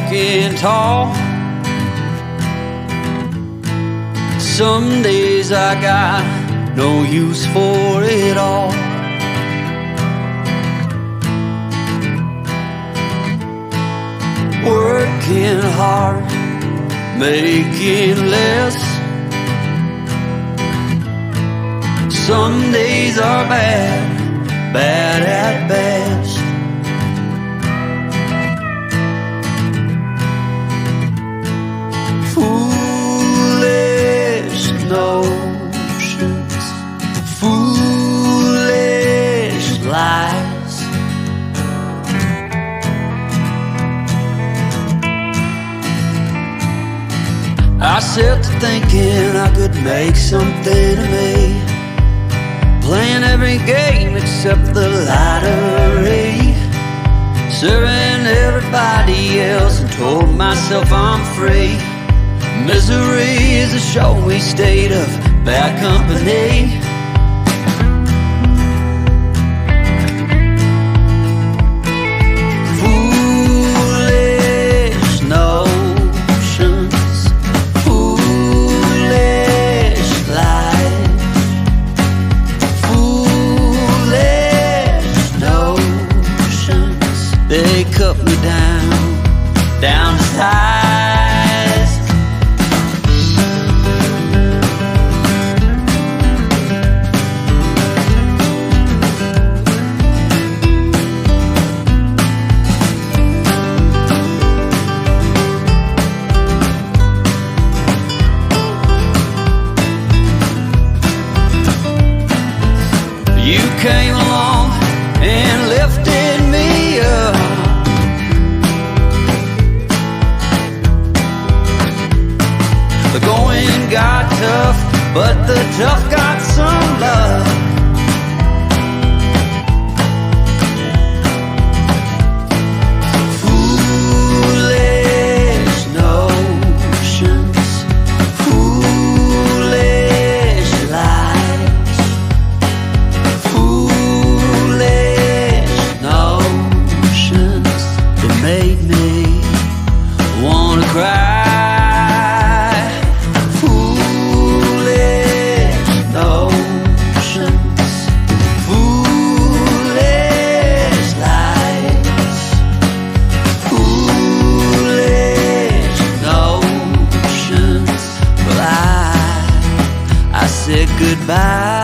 walking tall. Some days I got no use for it all. Working hard, making less. Some days are bad, bad at best. Foolish notions, foolish lies. I set to thinking I could make something of me, playing every game except the lottery, serving everybody else and told myself I'm free. Misery is a showy state of bad company. Foolish notions, foolish lies. Foolish notions, they cut me down to size. You came along and lifted me up. The going got tough, but the tough got some love. Foolish notions, foolish lies. Foolish notions that made me wanna cry. Foolish notions, foolish lies. Foolish notions. Well, I said goodbye.